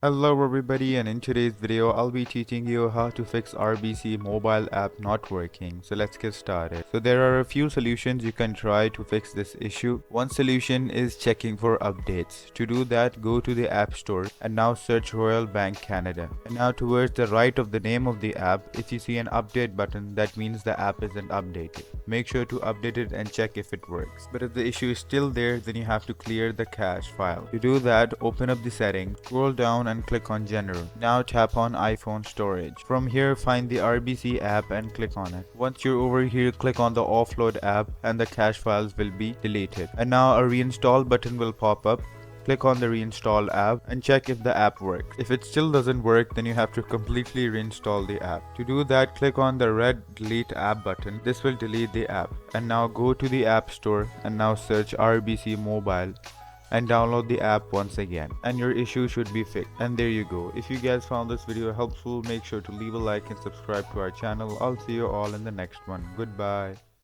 Hello everybody, and in today's video I'll be teaching you how to fix RBC mobile app not working. So let's get started. So there are a few solutions you can try to fix this issue. One solution is checking for updates. To do that, go to the App Store and now search Royal Bank Canada. And now towards the right of the name of the app, if you see an update button, that means the app isn't updated. Make sure to update it and check if it works. But if the issue is still there, then you have to clear the cache file. To do that, open up the settings, scroll down and click on General. Now tap on iPhone storage. From here, find the RBC app and click on it. Once you're over here, click on the offload app and the cache files will be deleted. And now a reinstall button will pop up. Click on the reinstall app and check if the app works. If it still doesn't work, then you have to completely reinstall the app. To do that, click on the red delete app button. This will delete the app. And now go to the App Store and now search RBC Mobile and download the app once again, and your issue should be fixed. And there you go. If you guys found this video helpful, make sure to leave a like and subscribe to our channel. I'll see you all in the next one. Goodbye.